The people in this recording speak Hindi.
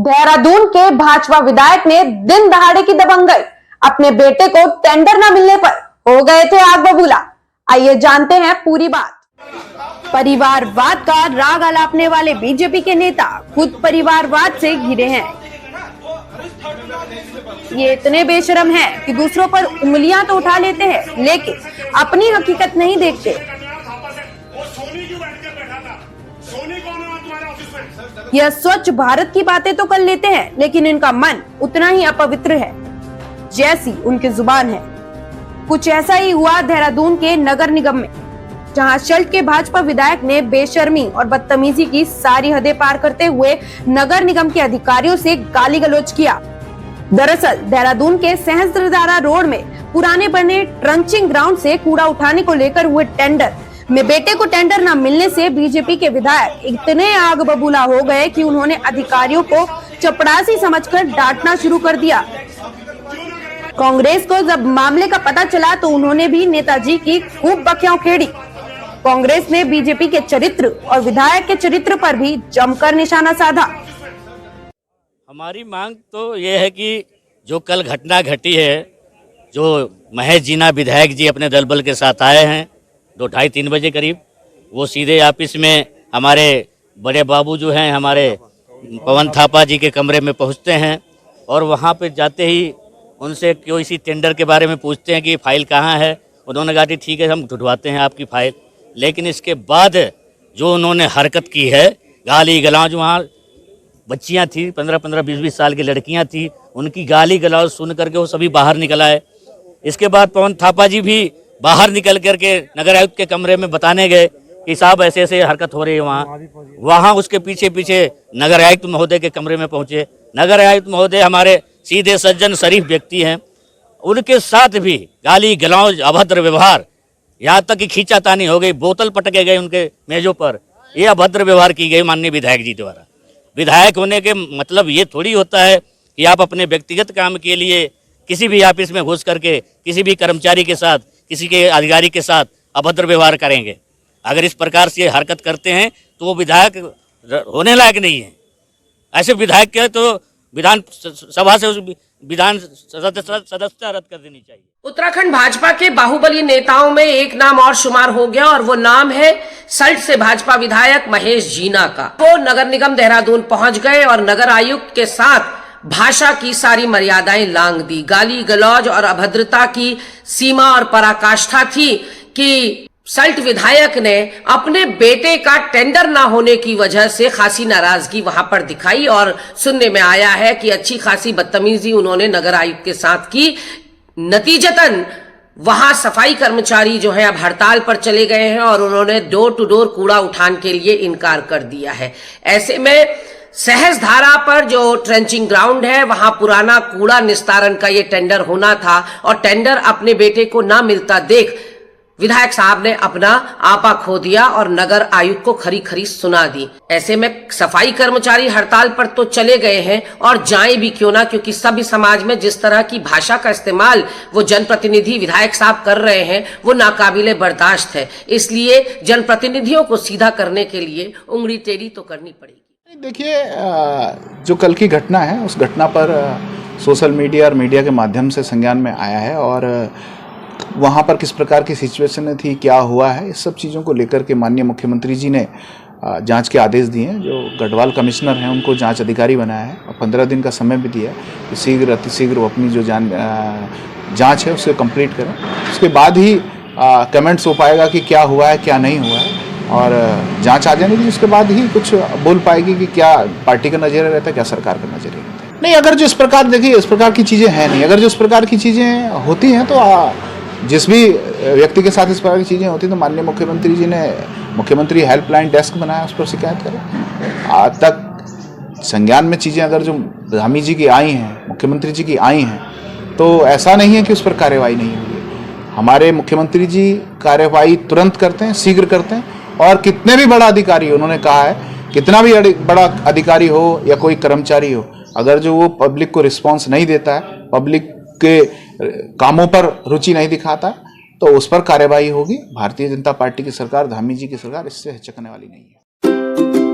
देहरादून के भाजपा विधायक ने दिन दहाड़े की दबंगई। अपने बेटे को टेंडर न मिलने पर हो गए थे आग बबूला। आइए जानते हैं पूरी बात। परिवारवाद का राग अलापने वाले बीजेपी के नेता खुद परिवारवाद से घिरे हैं। ये इतने बेशरम हैं कि दूसरों पर उंगलियां तो उठा लेते हैं, लेकिन अपनी हकीकत नहीं देखते। यह स्वच्छ भारत की बातें तो कर लेते हैं, लेकिन इनका मन उतना ही अपवित्र है जैसी उनकी जुबान है। कुछ ऐसा ही हुआ देहरादून के नगर निगम में, जहां शल्ट के भाजपा विधायक ने बेशर्मी और बदतमीजी की सारी हदें पार करते हुए नगर निगम के अधिकारियों से गाली गलौज किया। दरअसल देहरादून के सहस्त्रधारा रोड में पुराने बने ट्रंचिंग ग्राउंड से कूड़ा उठाने को लेकर हुए टेंडर में बेटे को टेंडर न मिलने से बीजेपी के विधायक इतने आग बबूला हो गए कि उन्होंने अधिकारियों को चपरासी समझकर डांटना शुरू कर दिया। कांग्रेस को जब मामले का पता चला तो उन्होंने भी नेताजी की खूब बखियां खेड़ी। कांग्रेस ने बीजेपी के चरित्र और विधायक के चरित्र पर भी जमकर निशाना साधा। हमारी मांग तो ये है कि जो कल घटना घटी है, जो महेश जीना विधायक जी अपने दल बल के साथ आए हैं 2:30-3 बजे करीब, वो सीधे ऑफिस में हमारे बड़े बाबू जो हैं हमारे पवन थापा जी के कमरे में पहुंचते हैं और वहां पे जाते ही उनसे कोई इसी टेंडर के बारे में पूछते हैं कि फाइल कहाँ है। उन्होंने कहा कि ठीक है हम ढूंढवाते हैं आपकी फाइल। लेकिन इसके बाद जो उन्होंने हरकत की है, गाली गलौज, वहाँ बच्चियाँ थी 15-15, 20-20 साल की लड़कियाँ थी, उनकी गाली गलौज सुन करके वो सभी बाहर निकल आए। इसके बाद पवन थापा जी भी बाहर निकल करके नगर आयुक्त के कमरे में बताने गए कि साहब ऐसे ऐसे हरकत हो रही है वहाँ उसके पीछे पीछे नगर आयुक्त महोदय के कमरे में पहुँचे। नगर आयुक्त महोदय हमारे सीधे सज्जन शरीफ व्यक्ति हैं, उनके साथ भी गाली गलौज, अभद्र व्यवहार, यहाँ तक कि खींचातानी हो गई, बोतल पटके गए उनके मेजों पर। ये अभद्र व्यवहार की गई माननीय विधायक जी द्वारा। विधायक होने के मतलब ये थोड़ी होता है कि आप अपने व्यक्तिगत काम के लिए किसी भी ऑफिस में घुस करके किसी भी कर्मचारी के साथ, किसी के अधिकारी के साथ अभद्र व्यवहार करेंगे। अगर इस प्रकार से हरकत करते हैं तो वो विधायक होने लायक नहीं है। ऐसे विधायक के तो विधान सभा से विधान सदस्यता रद्द कर देनी चाहिए। उत्तराखंड भाजपा के बाहुबली नेताओं में एक नाम और शुमार हो गया और वो नाम है सल्ट से भाजपा विधायक महेश जीना का। वो नगर निगम देहरादून पहुंच गए और नगर आयुक्त के साथ भाषा की सारी मर्यादाएं लांघ दी। गाली गलौज और अभद्रता की सीमा और पराकाष्ठा थी कि सल्ट विधायक ने अपने बेटे का टेंडर ना होने की वजह से खासी नाराजगी वहां पर दिखाई और सुनने में आया है कि अच्छी खासी बदतमीजी उन्होंने नगर आयुक्त के साथ की। नतीजतन वहां सफाई कर्मचारी जो है अब हड़ताल पर चले गए हैं और उन्होंने डोर टू डोर कूड़ा उठाने के लिए इनकार कर दिया है। ऐसे में सहस्त्रधारा पर जो ट्रेंचिंग ग्राउंड है वहां पुराना कूड़ा निस्तारण का ये टेंडर होना था और टेंडर अपने बेटे को ना मिलता देख विधायक साहब ने अपना आपा खो दिया और नगर आयुक्त को खरी खरी सुना दी। ऐसे में सफाई कर्मचारी हड़ताल पर तो चले गए हैं और जाएं भी क्यों ना, क्योंकि सभी समाज में जिस तरह की भाषा का इस्तेमाल वो जनप्रतिनिधि विधायक साहब कर रहे हैं वो नाकाबिले बर्दाश्त है। इसलिए जनप्रतिनिधियों को सीधा करने के लिए उंगली टेढ़ी तो करनी पड़ेगी। देखिए, जो कल की घटना है उस घटना पर सोशल मीडिया और मीडिया के माध्यम से संज्ञान में आया है और वहाँ पर किस प्रकार की सिचुएशन थी, क्या हुआ है, इस सब चीज़ों को लेकर के माननीय मुख्यमंत्री जी ने जांच के आदेश दिए हैं। जो गढ़वाल कमिश्नर हैं उनको जांच अधिकारी बनाया है और 15 दिन का समय भी दिया है कि शीघ्र अतिशीघ्र वो अपनी जो जांच है उसे कंप्लीट करें। उसके बाद ही कमेंट्स हो पाएगा कि क्या हुआ है क्या नहीं हुआ है और जांच आ जाने की उसके बाद ही कुछ बोल पाएगी कि क्या पार्टी का नजरिया रहता है, क्या सरकार का नजरिया रहता है। नहीं, अगर जो इस प्रकार, देखिए इस प्रकार की चीज़ें हैं नहीं, अगर जो इस प्रकार की चीज़ें होती हैं तो जिस भी व्यक्ति के साथ इस प्रकार की चीज़ें होती तो माननीय मुख्यमंत्री जी ने मुख्यमंत्री हेल्पलाइन डेस्क बनाया, उस पर शिकायत करें। आज तक संज्ञान में चीज़ें अगर जो धामी जी की आई हैं, मुख्यमंत्री जी की आई हैं, तो ऐसा नहीं है कि उस पर कार्रवाई नहीं हुई है। हमारे मुख्यमंत्री जी कार्रवाई तुरंत करते हैं, शीघ्र करते हैं और कितने भी बड़ा अधिकारी, उन्होंने कहा है कितना भी बड़ा अधिकारी हो या कोई कर्मचारी हो, अगर जो वो पब्लिक को रिस्पॉन्स नहीं देता है, पब्लिक के कामों पर रुचि नहीं दिखाता, तो उस पर कार्रवाई होगी। भारतीय जनता पार्टी की सरकार, धामी जी की सरकार इससे हिचकने वाली नहीं है।